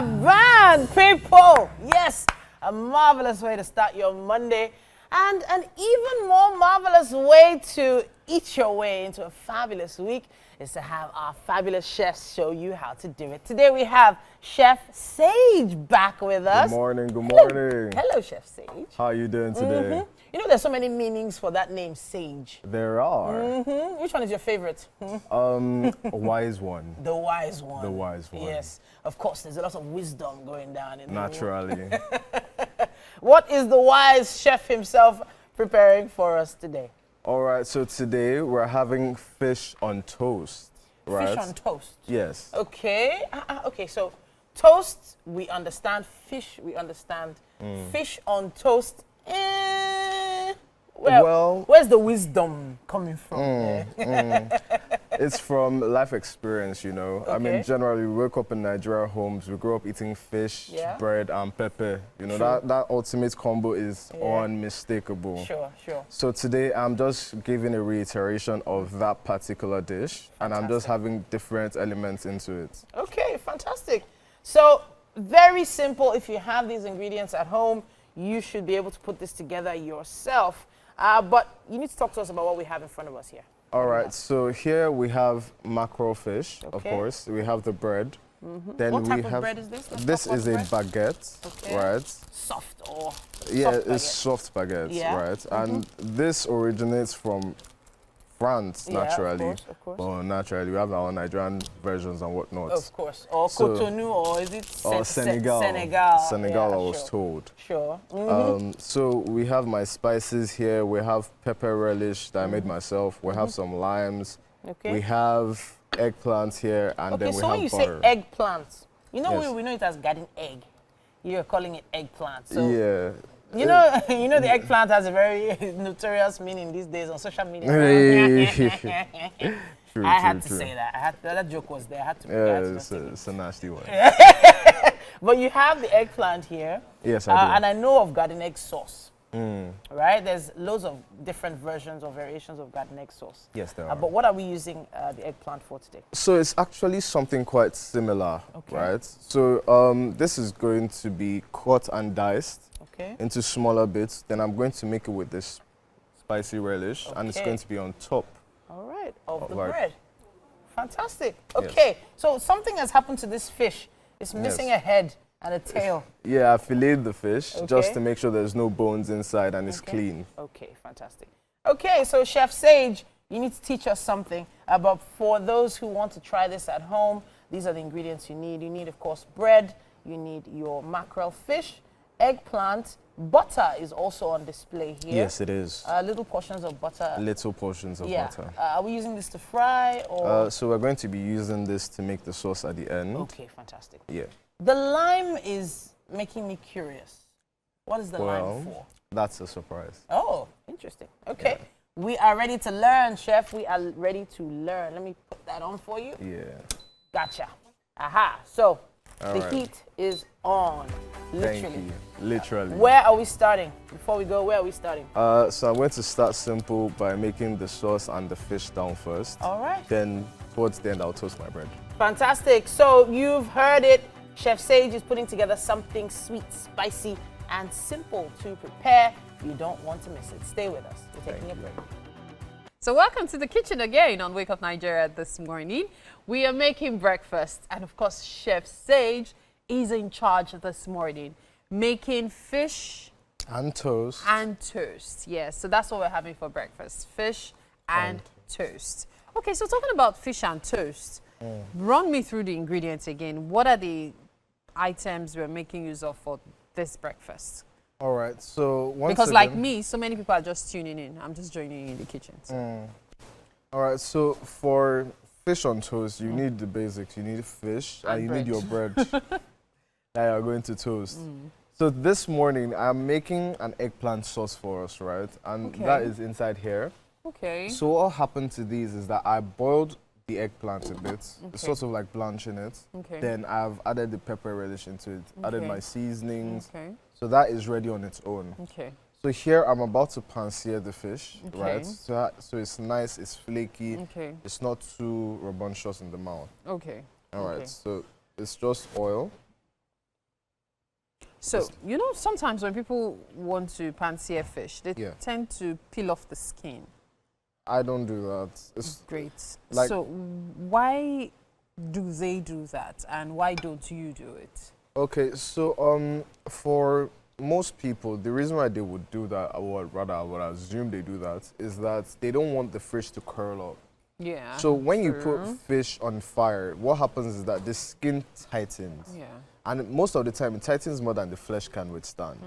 Band people. Yes, a marvelous way to start your Monday, and an even more marvelous way to eat your way into a fabulous week is to have our fabulous chefs show you how to do it. Today we have Chef Sage back with us. Good morning, good morning. Hello, Chef Sage. How are you doing today? You know, there's so many meanings for that name, Sage. There are. Which one is your favorite? A wise one. The wise one. The wise one. Yes, of course, there's a lot of wisdom going down in Naturally. What is the wise chef himself preparing for us today? All right, so today we're having fish on toast, right? Fish on toast. Yes. Okay. Okay, so toast, we understand. Fish, we understand. Fish on toast. Well, where's the wisdom coming from? It's from life experience, you know. Okay. I mean, generally, we wake up in Nigeria homes, we grow up eating fish, bread, and pepper. You know, that ultimate combo is unmistakable. Sure, sure. So today, I'm just giving a reiteration of that particular dish, and I'm just having different elements into it. Okay, fantastic. So, very simple. If you have these ingredients at home, you should be able to put this together yourself. But you need to talk to us about what we have in front of us here. All right, so here we have mackerel fish, of course. We have the bread. Then what type we of have bread is this? This is a baguette, right? Soft or Yeah, soft it's baguette. soft baguette, right? And this originates from France, naturally. Of course. Well, naturally, we have our Nigerian versions and whatnot. Of course. Or Cotonou, or is it Senegal. Senegal. Senegal, Yeah, I was told. Sure. So we have my spices here. We have pepper relish that I made myself. We have some limes. Okay. We have eggplant here, and then we so have when you butter. say eggplant, you know Yes. we know it as garden egg. You're calling it eggplant. So Yeah. you know, the eggplant has a very notorious meaning these days on social media. True, I had to true. say that. That joke was there. I had to. It's a nasty one. But you have the eggplant here. Yes, I do. And I know of garden egg sauce. Right? There's loads of different versions or variations of garden egg sauce. Yes, there are. But what are we using the eggplant for today? So it's actually something quite similar, right? So this is going to be cut and diced into smaller bits. Then I'm going to make it with this spicy relish, and it's going to be on top. All right, of the like- bread. Fantastic. Okay, so something has happened to this fish. It's missing a head and a tail. Yeah, I filleted the fish just to make sure there's no bones inside and it's clean. Okay, fantastic. Okay, so Chef Sage, you need to teach us something about, for those who want to try this at home, these are the ingredients you need. You need, of course, bread. You need your mackerel fish, eggplant. Butter is also on display here. Yes, it is. Little portions of butter. Little portions of butter. Are we using this to fry or? So we're going to be using this to make the sauce at the end. Okay, fantastic. Yeah. The lime is making me curious. What is the lime for? That's a surprise. Oh, interesting. Okay. We are ready to learn, Chef. We are ready to learn. Let me put that on for you. Yeah. Gotcha. Aha. So, All the right. heat is on. Literally. Thank you. Literally. Where are we starting? Before we go, where are we starting? So I'm going to start simple by making the sauce and the fish down first. All right. Then towards the end, I'll toast my bread. Fantastic. So, you've heard it. Chef Sage is putting together something sweet, spicy, and simple to prepare. You don't want to miss it. Stay with us. We're taking a break. So welcome to the kitchen again on Wake Up Nigeria this morning. We are making breakfast, and of course, Chef Sage is in charge this morning, making fish And toast. and toast. Yes, so that's what we're having for breakfast, fish and toast. Okay, so talking about fish and toast, run me through the ingredients again. What are the items we're making use of for this breakfast? All right, so Because like me, so many people are just tuning in. I'm just joining you in the kitchen. So. All right, so for fish on toast, you need the basics. You need fish and you need your bread that you're going to toast. So this morning, I'm making an eggplant sauce for us, right? And that is inside here. Okay. So what happened to these is that I boiled the eggplant a bit, sort of like blanching it. Okay. Then I've added the pepper relish into it, added my seasonings. Okay. So that is ready on its own. Okay. So here I'm about to pan-sear the fish, right? So it's nice, it's flaky, it's not too rambunctious in the mouth. Okay. All right, so it's just oil. So, you know, sometimes when people want to pan-sear fish, they tend to peel off the skin. I don't do that. It's great. Like, so why do they do that, and why don't you do it? Okay, so for most people, the reason why they would do that, or rather I would assume they do that, is that they don't want the fish to curl up. Yeah. So when you put fish on fire, what happens is that the skin tightens. Yeah. And most of the time, it tightens more than the flesh can withstand.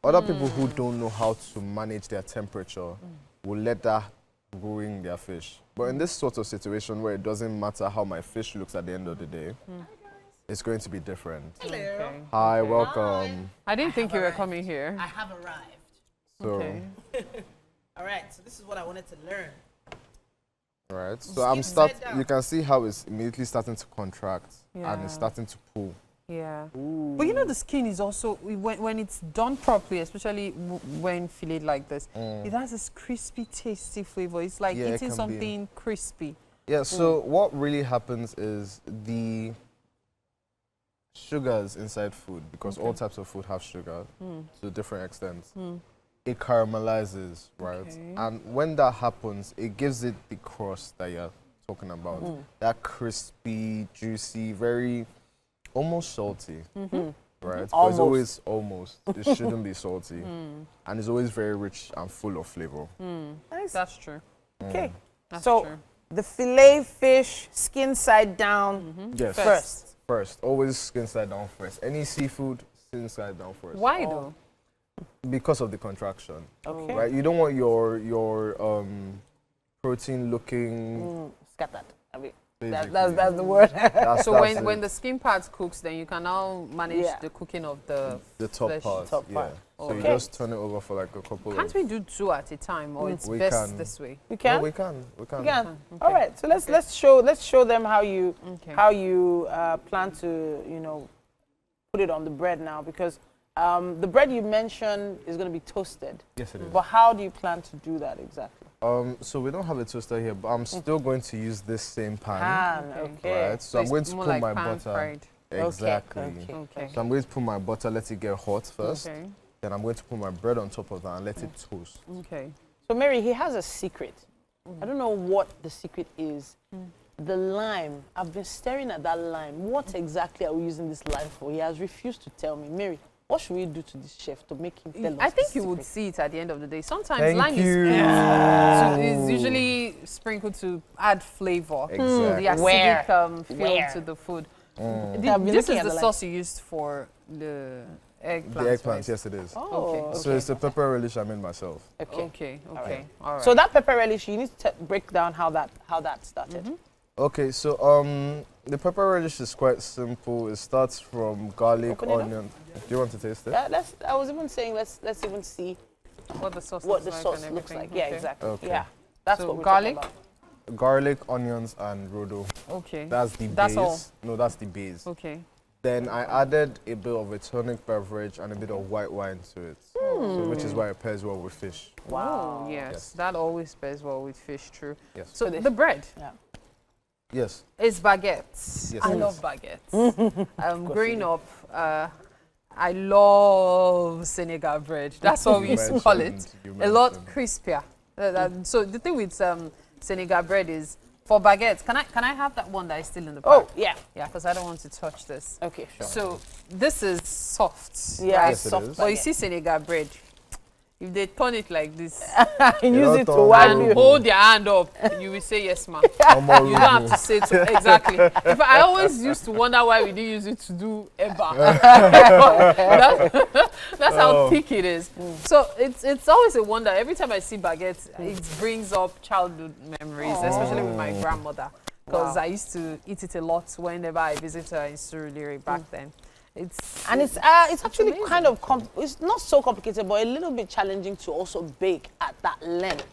Other people who don't know how to manage their temperature will let that ruin their fish. But in this sort of situation where it doesn't matter how my fish looks at the end of the day, it's going to be different. Hello. Okay. Hi, welcome. I didn't think you were coming here. I have arrived. So, Okay. All right, so this is what I wanted to learn. right. So you can see how it's immediately starting to contract and it's starting to pull. Yeah. But you know, the skin is also, when it's done properly, especially when filleted like this, it has this crispy, tasty flavor. It's like eating something crispy. Yeah, so what really happens is the sugars inside food, because all types of food have sugar to different extents, it caramelizes, right? Okay. And when that happens, it gives it the crust that you're talking about. That crispy, juicy, very almost salty, right? But it's always almost. It shouldn't be salty. And it's always very rich and full of flavor. Nice. That's true. Okay. That's so true. the fillet fish, skin side down Yes. First. Always skin side down first. Any seafood, skin side down first. Why though? Because of the contraction. Okay. Right? You don't want your protein looking Scattered. I mean, basically. that's the word. So That's when it. the skin part cooks, then you can now manage the cooking of the top flesh. part. Top part. So you Okay. just turn it over for like a couple Can't of... we do 2 at a time, or it's We best can. this way? We can. No, we can. We can. We can. Okay. All right. So let's show them how you Okay. plan to put it on the bread now, because the bread you mentioned is going to be toasted. Yes, it is. But how do you plan to do that exactly? So we don't have a toaster here, but I'm still going to use this same pan. Okay. Right. So I'm it's going to more put like my pan butter. fried. Exactly. Okay. So I'm going to put my butter, let it get hot first. Okay. Then I'm going to put my bread on top of that and let it toast. Okay. So Mary, he has a secret. I don't know what the secret is. The lime. I've been staring at that lime. What exactly are we using this lime for? He has refused to tell me. Mary, what should we do to this chef to make him tell us? I think the you would secret? see it at the end of the day. Sometimes Thank lime you. is usually sprinkled to add flavor, Exactly. the Where? acidic feel Where? to the food. I've been This looking is at the the sauce you used for the eggplant. The eggplant, right? yes, it is. Oh, Okay. So it's a pepper relish I made myself. Okay. Okay. right. Okay. All right. So that pepper relish, you need to break down how that started. Okay, so the pepper relish is quite simple. It starts from garlic, Open it up. onion. Do you want to taste it? I was even saying let's even see what the sauce what looks the like sauce and looks everything. like. Yeah, Okay. exactly. Okay. Yeah, that's So what we're garlic? talking about. Garlic, onions, and rodo. Okay. That's the That's base. all? No, that's the base. Okay. Then I added a bit of a tonic beverage and a bit of white wine to it, so, which is why it pairs well with fish. Wow. Oh, yes. Yes. That always pairs well with fish, true. Yes. So the bread Yeah. Yes. is baguettes. Yes, I it love is. baguettes. Growing up, I love Senegal bread. That's what we used to call it. You A lot mentioned. crispier. So the thing with Senegal bread is, for baguettes, can I have that one that is still in the pack? Oh, yeah. Yeah, because I don't want to touch this. Okay, sure. So this is soft. Yeah, right? Yes, it soft is. But you baguette. see Senegal bread, if they turn it like this Use it to don't wipe and you. hold their hand up, you will say yes, ma'am. Omo You don't have rodo. to say to exactly. If I always used to wonder why we didn't use it to do eba. That's how thick it is. So it's always a wonder. Every time I see baguettes, it brings up childhood memories, especially with my grandmother, because Wow. I used to eat it a lot whenever I visit her in Surulere back then. It's Actually amazing. kind of it's not so complicated, but a little bit challenging to also bake at that length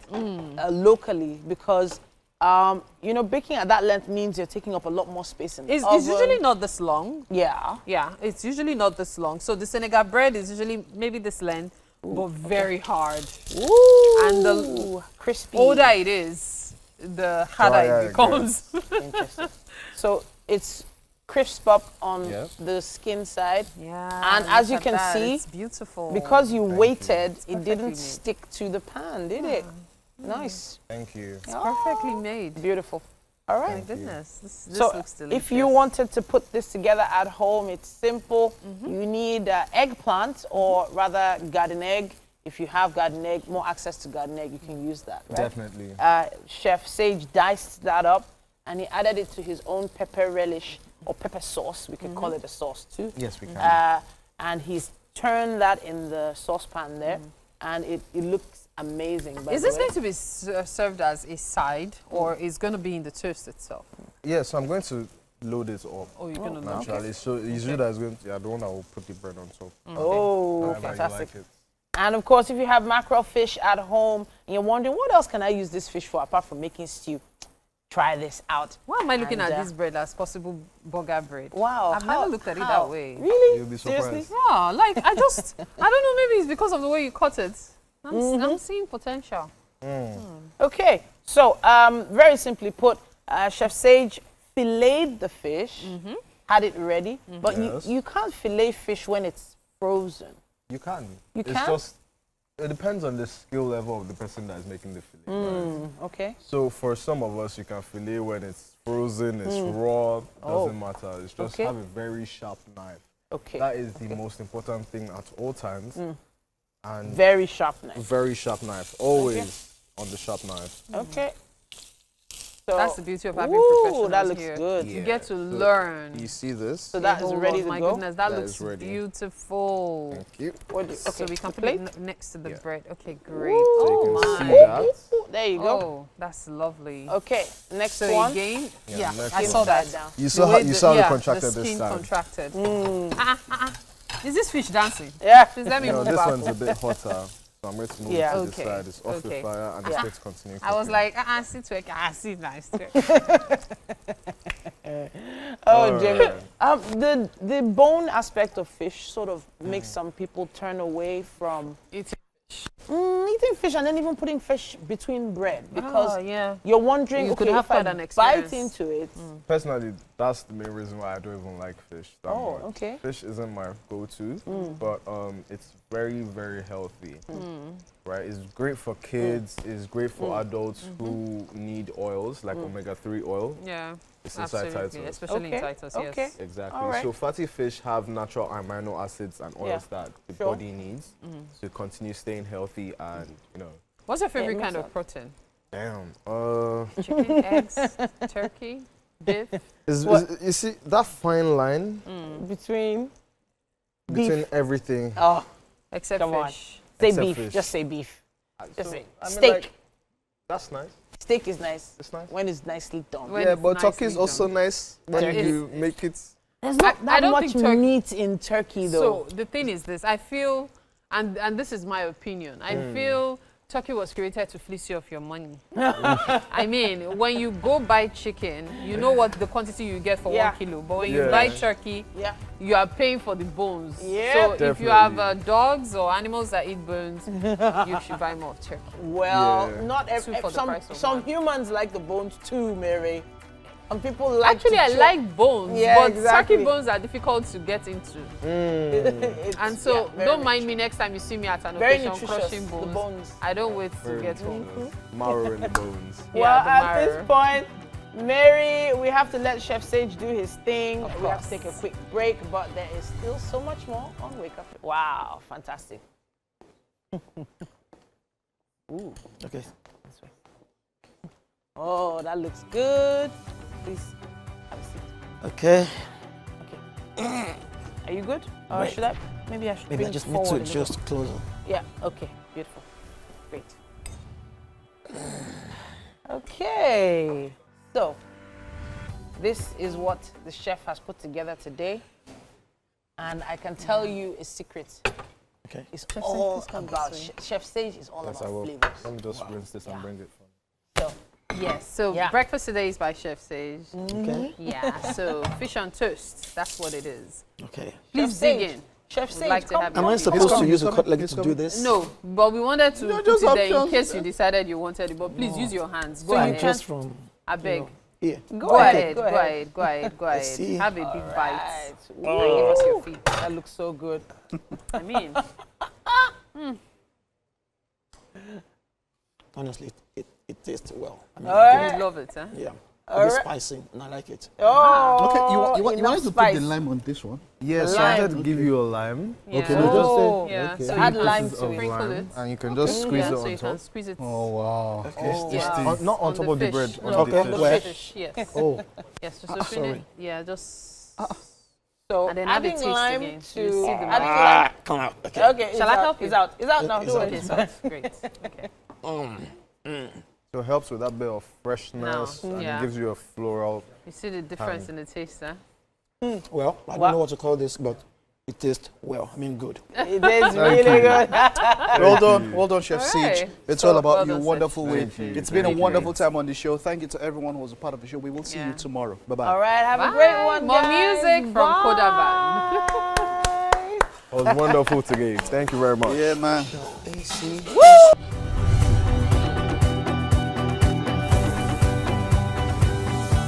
locally, because baking at that length means you're taking up a lot more space in the oven. It's usually not this long. Yeah. Yeah, it's usually not this long. So the Senegal bread is usually maybe this length, but very hard. Ooh. And the crispy. older it is, the harder Drier it it becomes. Interesting. So it's crisp up on Yep. the skin side. Yeah. And as you look can at that. see, it's beautiful. Because you waited, it perfectly didn't made. stick to the pan, did it? Nice. Thank you. It's perfectly made. Beautiful. All My right. goodness, this So looks delicious. if you wanted to put this together at home, it's simple. You need eggplant, or rather garden egg. If you have garden egg, more access to garden egg, you can use that, right? Definitely. Chef Sage diced that up, and he added it to his own pepper relish or pepper sauce. We could call it a sauce too. Yes, we can. And he's turned that in the saucepan there, and it looks amazing. By Is the this way. going to be served as a side, or is going to be in the toast itself? Yeah, so I'm going to load it up Oh, you're going to know. naturally. So usually that's going to, the one that will put the bread on top. Oh, However you fantastic. like it. And of course, if you have mackerel fish at home and you're wondering, what else can I use this fish for apart from making stew? Try this out. Why am I looking And, at this bread as possible burger bread? Wow. I've never looked at it how? that way. Really? You'll be Seriously? surprised. Yeah, like I don't know, maybe it's because of the way you cut it. I'm seeing potential. Okay. So, very simply put, Chef Sage filleted the fish, had it ready, but Yes. you can't fillet fish when it's frozen. You can. You it's can? just, it depends on the skill level of the person that is making the fillet. Right? Okay. So for some of us, you can fillet when it's frozen, it's raw, doesn't matter. It's just Okay. have a very sharp knife. Okay. That is the most important thing at all times. And Very sharp knife. very sharp knife, always on the sharp knife. Okay. So, That's the beauty of having ooh, professionals that looks here. good. You get to So learn. You see this? So that is Oh, ready Lord, to my go. goodness, that That looks is ready. beautiful. Thank you. What do- So okay, we can the put it next to the Yeah. bread. Okay, great. So you Oh can my. see that. Ooh, there you go. Oh, that's lovely. Okay. Next So one. again, yeah, next I one. saw that. Down. You saw how, you saw yeah, it contracted the this skin time. contracted. Is this fish dancing? Yeah. Please let me No, move this back. one's a bit hotter. So I'm going to move Yeah. it to Okay. the side. It's off Okay. the fire and Yeah. it's going to continue I was cooking. like, sit work, sit nice. Oh, Jimmy. Alright. The bone aspect of fish sort of makes some people turn away from eating fish and then even putting fish between bread because yeah. you're wondering, You could okay, have if I quite an bite experience. into it. Personally, that's the main reason why I don't even like fish that Oh, much. okay. Fish isn't my go-to, but it's very, very healthy. Right? It's great for kids. It's great for adults who need oils like omega-3 oil. Yeah, It's inside absolutely, Titus. especially Okay, in Titus, okay. yes. Exactly. All right. So fatty fish have natural amino acids and oils that the Sure. body needs to continue staying healthy and, you know, What's your favorite makes kind of sense. protein? damn. Chicken, eggs, turkey, beef? You see that fine line Between between beef. everything? Oh, Except Come on. fish. say Except beef. fish. Just say beef. Just So, say I mean, steak. like, that's nice. Steak is nice It's nice. when it's nicely done. When Yeah, it's but turkey is nicely also done. nice when Turkey you make it. There's not I that don't much think turkey- meat in turkey though. So the thing is this, I feel, and this is my opinion, I feel turkey was created to fleece you of your money. I mean, when you go buy chicken, you know what the quantity you get for Yeah. 1 kilo, but when you Yeah. buy turkey, yeah. you are paying for the bones. Yeah. So if you have Definitely. dogs or animals that eat bones, you should buy more of turkey. Well, Yeah. not Two every. for the price of Some one. humans like the bones too, Mary. Some people like. Actually, to I chew- like bones, Yeah, but exactly. turkey bones are difficult to get into. It's- And so yeah, very don't mind me next time you see me at an Very occasion nutritious. crushing The bones. bones. I don't wait to Very get home. marrow in the bones. Yeah, Well, the at this marrow. point, Mary, we have to let Chef Sage do his thing. Of We have to course. take a quick break, but there is still so much more on Wake Up. Wow, fantastic. Ooh, Okay. this way. Oh, that looks good. Please have a seat. Okay. Okay. Are you good? Or Right. should I? Maybe I should Maybe I bring just need forward to a little. adjust closer. Yeah, okay, beautiful. Great. Okay, so this is what the chef has put together today. And I can tell you a secret. Okay. It's Chef Sage, all please come about, this way. Chef Sage is all Yes, I about will. flavors. Let me just rinse this Yeah. and bring it from. So, Yes, so Yeah. breakfast today is by Chef Sage. Okay. Yeah, so fish on toast, that's what it is. Okay. Please Chef dig Sage. in. Chef We'd Sage, like to come have come Am I He's supposed to coming, use he's a coming, cutlery he's to do coming. this? No, but we wanted to No, put just it there in options. case you decided you wanted it, but please use your hands. Go So you ahead. can- Just from. I beg. Here. Go ahead. Let's see. Have a big bite. Right. And give us your feet. That looks so good. I mean, Honestly, it tastes well. I mean, All right. you love it, huh? yeah. All It's right. spicy, and I like it. Oh, Okay, you enough wanted to spice. put the lime on this one? Yes, so I Lime. wanted to give you a lime. Yeah. Okay, no, just Oh. say. Yeah. Okay. So Add you can lime Pieces to of it. sprinkle lime, it. and you can just squeeze Yeah, it so on you can top. squeeze it. Oh wow. Okay. Yeah. Not on On top of the fish. bread, No, on Okay, the on the well. fish. Yes. Oh, Yes. Just open sorry. it. Yeah. Just. So And then add the adding taste lime again. to You see the adding lime. lime. come out. Okay. Okay, Shall it's I out, help you? It's out. It's out now. It's Do out. it. Okay, so that's great. Okay. So it helps with that bit of freshness, No, and yeah. it gives you a floral. You see the difference in the taste, huh? Well, I What? don't know what to call this, but it tastes well. I mean, good. It is really good. Well done, Chef All Siege. right. It's So, all about well you. done, Wonderful Chef. way. Thank you. It's been a Thank you. wonderful time on the show. Thank you to everyone who was a part of the show. We will see Yeah. you tomorrow. Bye bye. All right, have a Bye. great one, More guys. music from Bye. Kodavan. It was wonderful today. Thank you very much. Yeah, man. AC.